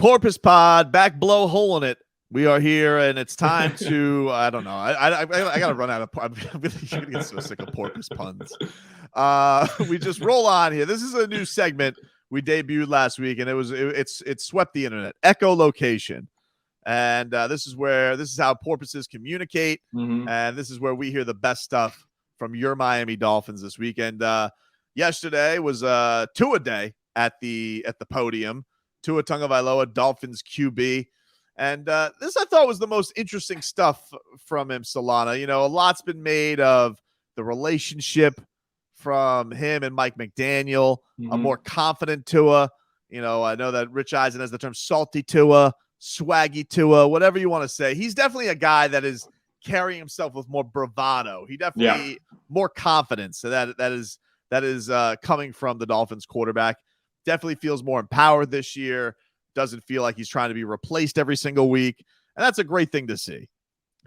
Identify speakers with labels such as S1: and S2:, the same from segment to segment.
S1: Porpoise Pod, back blow hole in it. We are here, and it's time to, I don't know. I got to run out of, I'm really going to get so sick of porpoise puns. We just roll on here. This is a new segment we debuted last week, and it swept the internet. Echolocation. And this is how porpoises communicate. And this is where we hear the best stuff from your Miami Dolphins this weekend. Yesterday was Tua Day at the podium. Tua Tagovailoa, Dolphins QB. And this I thought was the most interesting stuff from him, Solana. You know, a lot's been made of the relationship from him and Mike McDaniel, a more confident Tua. You know, I know that Rich Eisen has the term salty Tua, swaggy Tua, whatever you want to say. He's definitely a guy that is carrying himself with more bravado. He definitely more confidence. So that is coming from the Dolphins quarterback. Definitely feels more empowered this year. Doesn't feel like he's trying to be replaced every single week. And that's a great thing to see.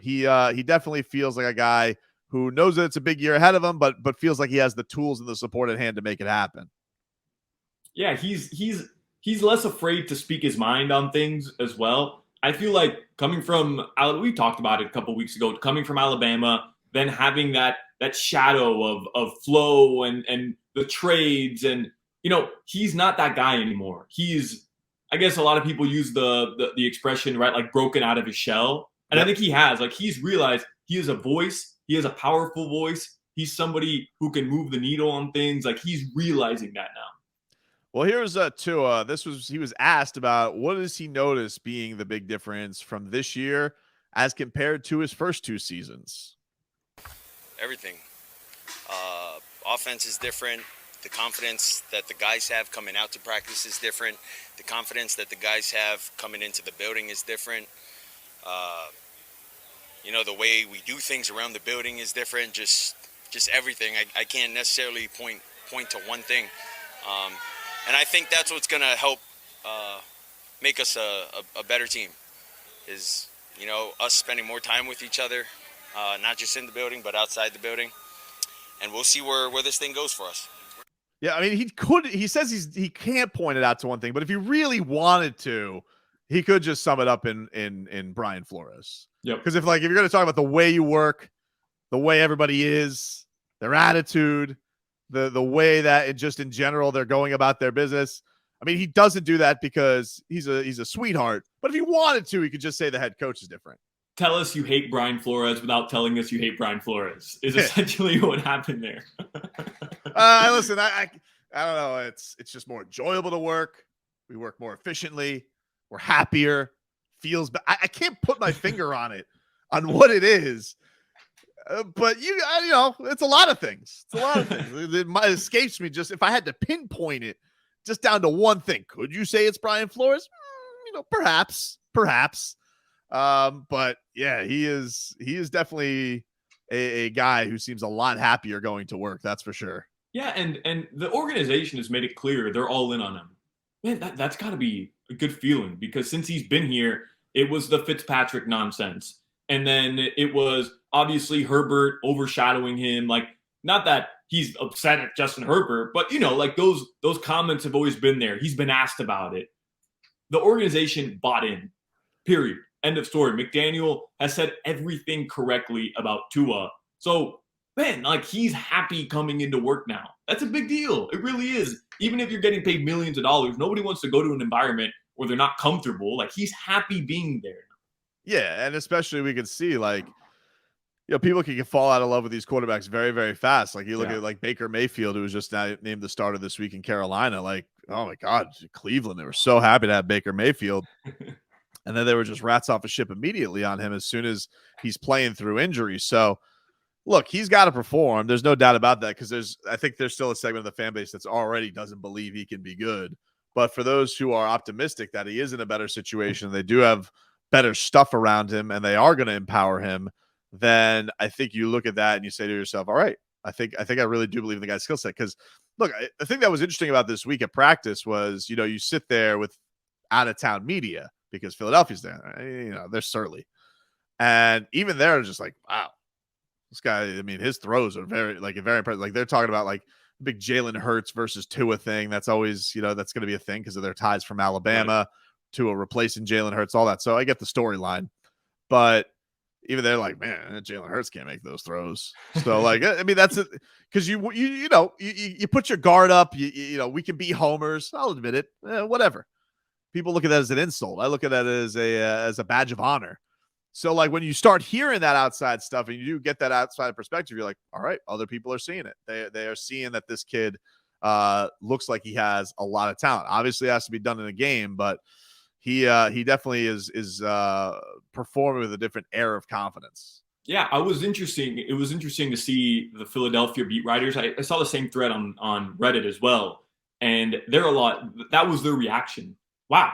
S1: He definitely feels like a guy who knows that it's a big year ahead of him, but feels like he has the tools and the support at hand to make it happen.
S2: Yeah, he's less afraid to speak his mind on things as well. I feel like coming from, we talked about it a couple weeks ago, coming from Alabama, then having that shadow of flow and the trades, and you know, he's not that guy anymore. He's, I guess a lot of people use the expression, right, like broken out of his shell. And I think he's realized he is a voice. He has a powerful voice. He's somebody who can move the needle on things. Like, he's realizing that now.
S1: Well, here's Tua. He was asked about what does he notice being the big difference from this year as compared to his first two seasons.
S3: Everything. Offense is different. The confidence that the guys have coming out to practice is different. The confidence that the guys have coming into the building is different. You know, the way we do things around the building is different. Just everything. I can't necessarily point to one thing. And I think that's what's going to help make us a better team is, you know, us spending more time with each other, not just in the building, but outside the building. And we'll see where this thing goes for us.
S1: Yeah, I mean, he says he can't point it out to one thing, but if he really wanted to, he could just sum it up in Brian Flores.
S2: Yep.
S1: Because if you're going to talk about the way you work, the way everybody is, their attitude, the way that just in general they're going about their business. I mean, he doesn't do that because he's a sweetheart. But if he wanted to, he could just say the head coach is different.
S2: Tell us you hate Brian Flores without telling us you hate Brian Flores is essentially what happened there.
S1: Listen, I don't know. It's just more enjoyable to work. We work more efficiently. We're happier. Feels. I can't put my finger on what it is. But you know, it's a lot of things. It's a lot of things. It escapes me. Just if I had to pinpoint it, just down to one thing, could you say it's Brian Flores? You know, perhaps. But yeah, he is definitely a guy who seems a lot happier going to work. That's for sure.
S2: Yeah, and the organization has made it clear they're all in on him. Man, that's got to be a good feeling because since he's been here, it was the Fitzpatrick nonsense. And then it was obviously Herbert overshadowing him. Like, not that he's upset at Justin Herbert, but, you know, like those comments have always been there. He's been asked about it. The organization bought in, period. End of story. McDaniel has said everything correctly about Tua. So, man, like, he's happy coming into work now. That's a big deal. It really is. Even if you're getting paid millions of dollars, nobody wants to go to an environment where they're not comfortable. Like, he's happy being there.
S1: Yeah, and especially we can see, like, you know, people can fall out of love with these quarterbacks very, very fast. Like, you look at, like, Baker Mayfield, who was just now named the starter this week in Carolina. Like, oh, my God, Cleveland, they were so happy to have Baker Mayfield. And then they were just rats off a ship immediately on him as soon as he's playing through injury. So, look, he's got to perform. There's no doubt about that because I think there's still a segment of the fan base that's already doesn't believe he can be good. But for those who are optimistic that he is in a better situation, they do have better stuff around him and they are going to empower him, then I think you look at that and you say to yourself, all right, I think I really do believe in the guy's skill set. Because, look, the thing that was interesting about this week at practice was, you know, you sit there with out-of-town media because Philadelphia's there. You know, they're surly. And even they're just like, wow, this guy, I mean, his throws are very impressive. Like, they're talking about, like, the big Jalen Hurts versus Tua thing. That's always, you know, that's going to be a thing because of their ties from Alabama. Right. Tua replacing Jalen Hurts, all that. So I get the storyline, but even they're like, man, Jalen Hurts can't make those throws. So like, I mean, that's it, because you put your guard up. We can be homers. I'll admit it. Whatever. People look at that as an insult. I look at that as a badge of honor. So like when you start hearing that outside stuff and you do get that outside perspective, you're like, all right, other people are seeing it. They are seeing that this kid looks like he has a lot of talent. Obviously, it has to be done in a game, but he definitely is performing with a different air of confidence.
S2: Yeah, it was interesting to see the Philadelphia beat writers. I saw the same thread on Reddit as well, and that was their reaction. Wow,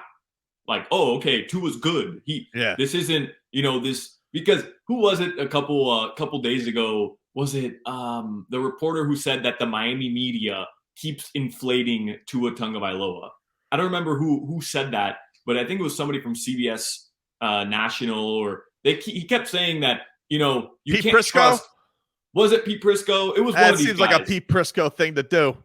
S2: like, oh, okay, Tua's good. This isn't this, because who was it a couple days ago? Was it the reporter who said that the Miami media keeps inflating Tua Tagovailoa? I don't remember who said that, but I think it was somebody from CBS National, or he kept saying that you
S1: Pete
S2: can't
S1: Prisco?
S2: trust. Was it Pete Prisco? It was one of these guys.
S1: Seems like a Pete Prisco thing to do.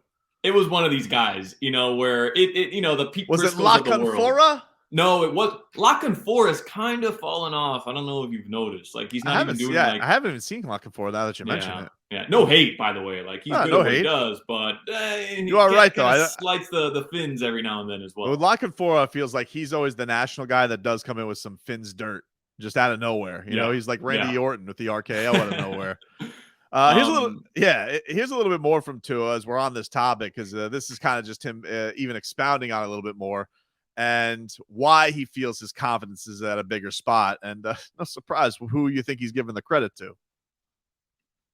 S2: It was one of these guys, where the Pete
S1: was
S2: Priscos
S1: it La
S2: of the world.
S1: Canfora?
S2: No, it was La Canfora has kind of fallen off. I don't know if you've noticed. Like he's not even doing
S1: I haven't even seen La Canfora now that you mention it.
S2: Yeah, no hate, by the way. Like he's good at what he does, but
S1: you are right though.
S2: Slights the fins every now and then as well.
S1: With La Canfora, feels like he's always the national guy that does come in with some Fins dirt just out of nowhere. He's like Randy Orton with the RKO out of nowhere. Here's a little bit more from Tua as we're on this topic, because this is kind of just him even expounding on it a little bit more and why he feels his confidence is at a bigger spot. And no surprise who you think he's giving the credit to.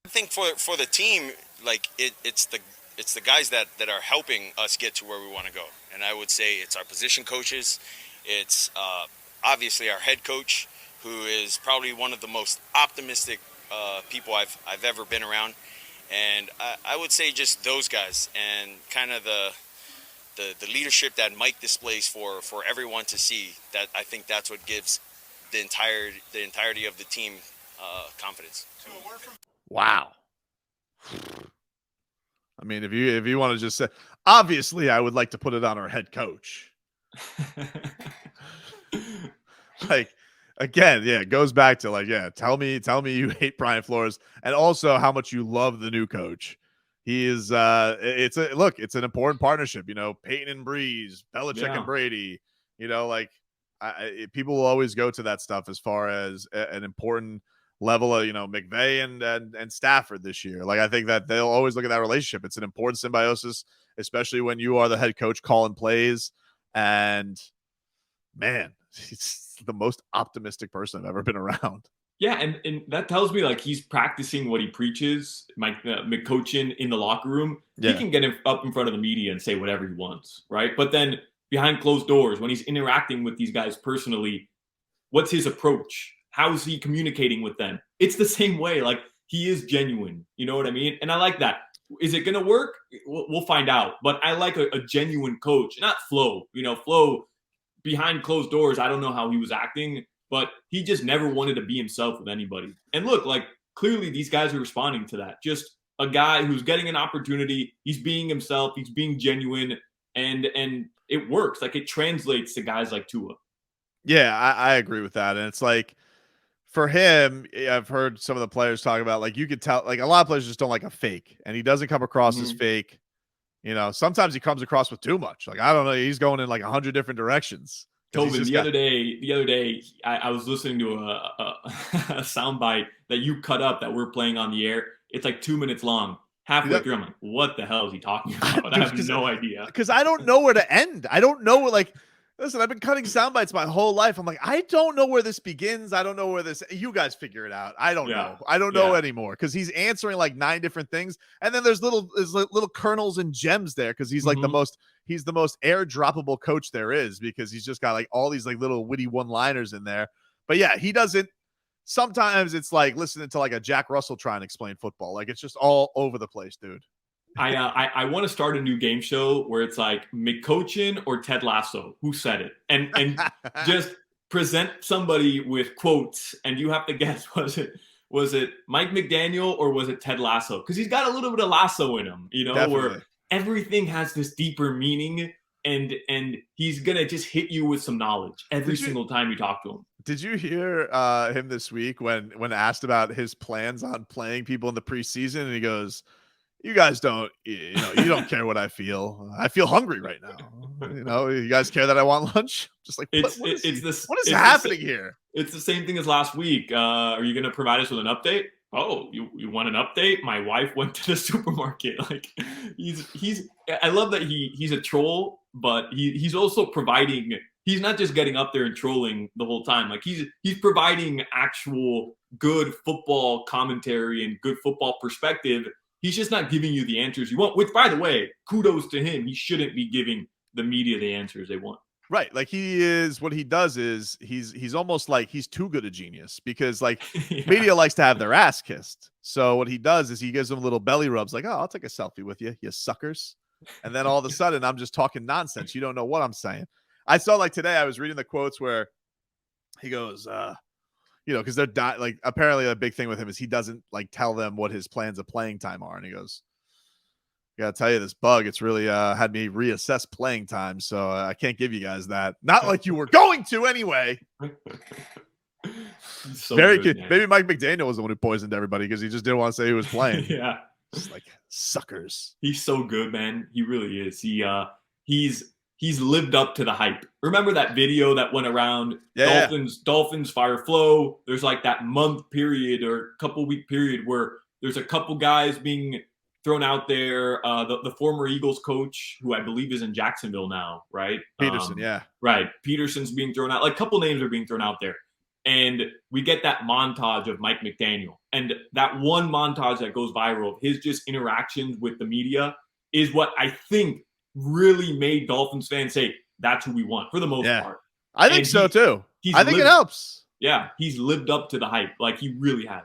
S3: I think for the team, like it's the guys that are helping us get to where we want to go. And I would say it's our position coaches. It's obviously our head coach, who is probably one of the most optimistic people I've ever been around. And I would say just those guys, and kind of the leadership that Mike displays for everyone to see. That I think that's what gives the entirety of the team confidence.
S1: Wow. I mean, if you want to just say, obviously, I would like to put it on our head coach. Like, again, it goes back to tell me you hate Brian Flores, and also how much you love the new coach. He is it's an important partnership, Peyton and Breeze, Belichick and Brady, people will always go to that stuff as far as an important level of, McVay and Stafford this year. Like, I think that they'll always look at that relationship. It's an important symbiosis, especially when you are the head coach calling plays. And man, he's the most optimistic person I've ever been around.
S2: Yeah, and that tells me like he's practicing what he preaches. Mike McCochin in the locker room, he can get up in front of the media and say whatever he wants, right? But then behind closed doors, when he's interacting with these guys personally, what's his approach? How is he communicating with them? It's the same way. Like, he is genuine. You know what I mean? And I like that. Is it going to work? We'll find out. But I like a genuine coach, not Flo. Flo behind closed doors, I don't know how he was acting, but he just never wanted to be himself with anybody. And look, like, clearly these guys are responding to that. Just a guy who's getting an opportunity. He's being himself. He's being genuine. And it works. Like, it translates to guys like Tua.
S1: Yeah, I agree with that. And it's like, for him, I've heard some of the players talk about, like, you could tell, like, a lot of players just don't like a fake, and he doesn't come across as fake. Sometimes he comes across with too much. Like, I don't know, he's going in like 100 different directions.
S2: Tobin, the other day, I was listening to a soundbite that you cut up that we're playing on the air. It's like 2 minutes long. Halfway through, I'm like, what the hell is he talking about? I have no idea.
S1: Because I don't know where to end. I don't know, like, listen, I've been cutting sound bites my whole life. I'm like, I don't know where this begins. I don't know where this, you guys figure it out. I don't know. I don't know anymore, because he's answering like 9 different things. And then there's little kernels and gems there, because he's like he's the most airdroppable coach there is, because he's just got like all these like little witty one-liners in there. But yeah, he doesn't, sometimes it's like listening to like a Jack Russell trying to explain football. Like, it's just all over the place, dude.
S2: I want to start a new game show where it's like McCochin or Ted Lasso. Who said it? And just present somebody with quotes, and you have to guess, was it Mike McDaniel or was it Ted Lasso? Because he's got a little bit of Lasso in him,
S1: Definitely.
S2: where everything has this deeper meaning. and he's gonna just hit you with some knowledge every single time you talk to him.
S1: Did you hear him this week when asked about his plans on playing people in the preseason, and he goes, "You guys don't, you don't care what I feel. I feel hungry right now. You guys care that I want lunch." Just like, what is happening here?
S2: It's the same thing as last week. Are you going to provide us with an update? Oh, you want an update? My wife went to the supermarket. Like I love that he's a troll, but he's also providing. He's not just getting up there and trolling the whole time. Like he's providing actual good football commentary and good football perspective. He's just not giving you the answers you want, which, by the way, kudos to him. He shouldn't be giving the media the answers they want.
S1: Right. Like what he does is he's almost like he's too good a genius, because like media likes to have their ass kissed. So what he does is he gives them little belly rubs like, "Oh, I'll take a selfie with you, you suckers." And then all of a sudden I'm just talking nonsense. You don't know what I'm saying. I saw, like, today I was reading the quotes where he goes, because they're like, apparently a big thing with him is he doesn't like tell them what his plans of playing time are. And he goes, "I gotta tell you, this bug, it's really had me reassess playing time. So I can't give you guys that. Not like you were going to anyway."
S2: So
S1: very good. Maybe Mike McDaniel was the one who poisoned everybody because he just didn't want to say he was playing.
S2: Yeah.
S1: Just like suckers.
S2: He's so good, man. He really is. He's lived up to the hype. Remember that video that went around?
S1: Yeah.
S2: Dolphins fire flow. There's like that month period or couple week period where there's a couple guys being thrown out there. The former Eagles coach, who I believe is in Jacksonville now, right?
S1: Peterson, yeah.
S2: Right. Peterson's being thrown out. Like a couple names are being thrown out there. And we get that montage of Mike McDaniel. And that one montage that goes viral of his just interactions with the media is what I think really made Dolphins fans say, that's who we want for the most part.
S1: I think so too. I think it helps.
S2: Yeah, he's lived up to the hype. Like he really has.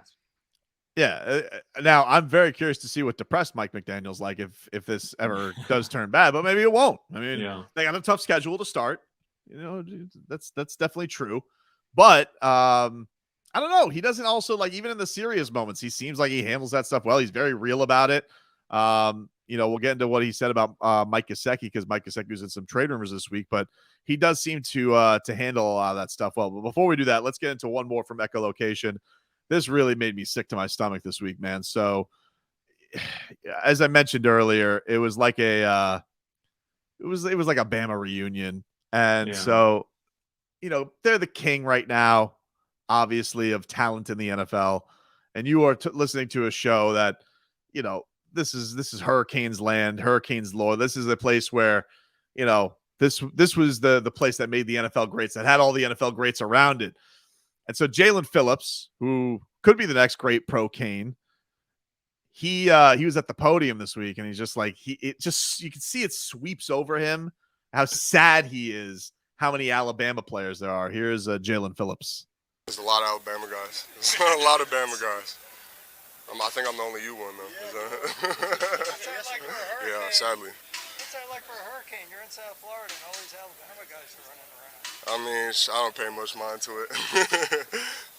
S1: Yeah. Now I'm very curious to see what depressed Mike McDaniel's like if this ever does turn bad, but maybe it won't. I mean, they got a tough schedule to start. That's definitely true. But I don't know. He doesn't also, like, even in the serious moments, he seems like he handles that stuff well. He's very real about it. We'll get into what he said about Mike Gesicki, because Mike Gesicki was in some trade rumors this week, but he does seem to handle a lot of that stuff well. But before we do that, let's get into one more from Echolocation. This really made me sick to my stomach this week, man. So, as I mentioned earlier, it was like it was like a Bama reunion, and so they're the king right now, obviously, of talent in the NFL, and you are listening to a show that this is Hurricanes land, Hurricanes lore. This is a place where, this was the place that made the NFL greats, that had all the NFL greats around it. And so Jalen Phillips, who could be the next great pro Cane, he was at the podium this week, and he's just like, you can see it sweeps over him how sad he is, how many Alabama players there are. Here's Jalen Phillips.
S4: There's a lot of Alabama guys. There's a lot of Bama guys. I think I'm the only one, though. Yeah, sadly.
S5: What's that like for a Hurricane? You're in South Florida, and all these Alabama guys are running around.
S4: I mean, I don't pay much mind to it.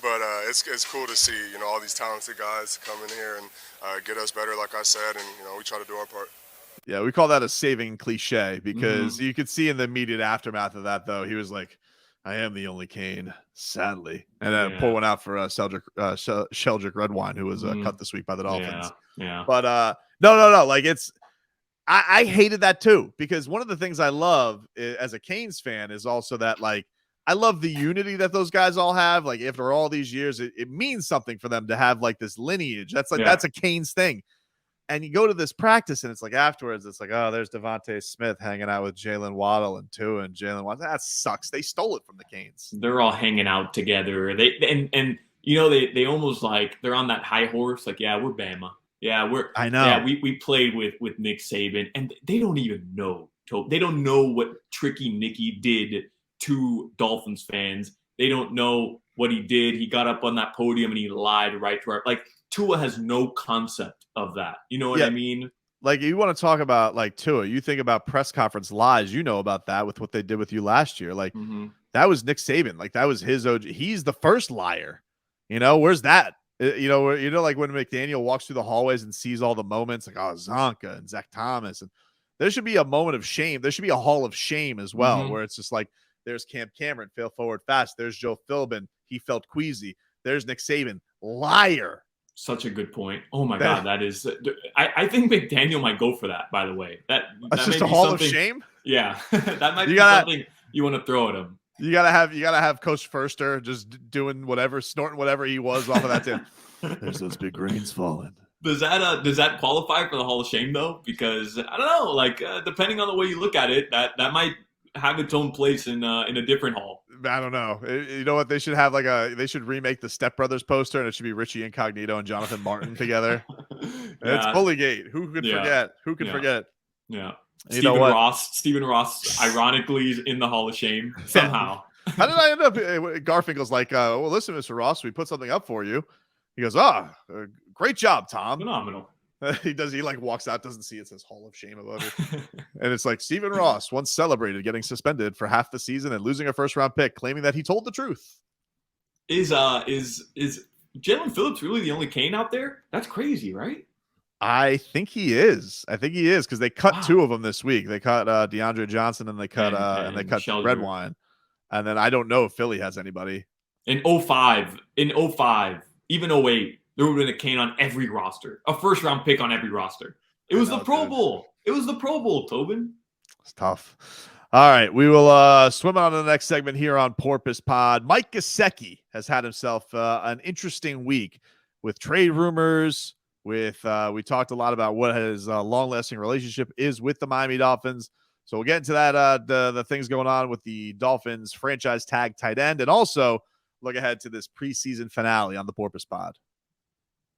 S4: But it's cool to see, all these talented guys come in here and get us better, like I said, and, we try to do our part.
S1: Yeah, we call that a saving cliche, because you could see in the immediate aftermath of that, though, he was like, "I am the only Cane, sadly." And then pour one out for Sheldrick Redwine, who was cut this week by the Dolphins.
S2: Yeah.
S1: But no. Like, I hated that too, because one of the things I love as a Canes fan is also that, like, I love the unity that those guys all have. Like, after all these years, it means something for them to have like this lineage. That's a Canes thing. And you go to this practice, and it's like afterwards, it's like, oh, there's Devontae Smith hanging out with Jalen Waddle and Tua and Jalen Waddle. That sucks. They stole it from the Canes.
S2: They're all hanging out together. They almost like they're on that high horse. Like, yeah, we're Bama. Yeah, I know. Yeah, we played with Nick Saban, and they don't even know. They don't know what Tricky Nicky did to Dolphins fans. They don't know what he did. He got up on that podium and he lied right to our, like, Tua has no concept of that. You know what I mean?
S1: Like, you want to talk about, like, Tua, you think about press conference lies, about that with what they did with you last year. Like, that was Nick Saban. Like, that was his OG. He's the first liar. Where's that? Like when McDaniel walks through the hallways and sees all the moments, like, oh, Zonka and Zach Thomas. And there should be a moment of shame. There should be a hall of shame as well,
S2: Mhm.
S1: where it's just like, there's Cam Cameron, fail forward fast. There's Joe Philbin, he felt queasy. There's Nick Saban, liar.
S2: Such a good point. Oh my
S1: That-
S2: God, that is. I think McDaniel might go for that. By the way,
S1: That's
S2: that
S1: just
S2: may
S1: a
S2: be
S1: hall of
S2: something-
S1: shame.
S2: Yeah, that might
S1: You
S2: be
S1: gotta-
S2: something you want to throw at him.
S1: You gotta have Coach Furster just doing whatever, snorting whatever he was off of that tip. There's those big grains falling.
S2: Does that qualify for the Hall of Shame though? Because I don't know, like depending on the way you look at it, that might have its own place in a different hall.
S1: I don't know. You know what? They should have they should remake the Step Brothers poster, and it should be Richie Incognito and Jonathan Martin together. It's Bully Gate. Who could forget? Who could forget?
S2: Yeah.
S1: You know what?
S2: Stephen Ross, ironically, is in the Hall of Shame somehow.
S1: How did I end up? Garfinkel's like, well, listen, Mr. Ross, we put something up for you. He goes, great job, Tom.
S2: Phenomenal.
S1: He like walks out, doesn't see it says Hall of Shame above it. And it's like Stephen Ross once celebrated getting suspended for half the season and losing a first-round pick, claiming that he told the truth.
S2: Is Jalen Phillips really the only Kane out there? That's crazy, right?
S1: I think he is because they cut two of them this week. They cut DeAndre Johnson and they cut
S2: Shelby.
S1: Redwine. And then I don't know if Philly has anybody.
S2: In 05, even 08, there would have been a Kane on every roster, a first-round pick on every roster. It was the Pro Bowl. It was the Pro Bowl, Tobin.
S1: It's tough. All right, we will swim on to the next segment here on Porpoise Pod. Mike Gesicki has had himself an interesting week with trade rumors. We talked a lot about what his long-lasting relationship is with the Miami Dolphins. So we'll get into that, the things going on with the Dolphins franchise tag tight end, and also look ahead to this preseason finale on the Porpoise Pod.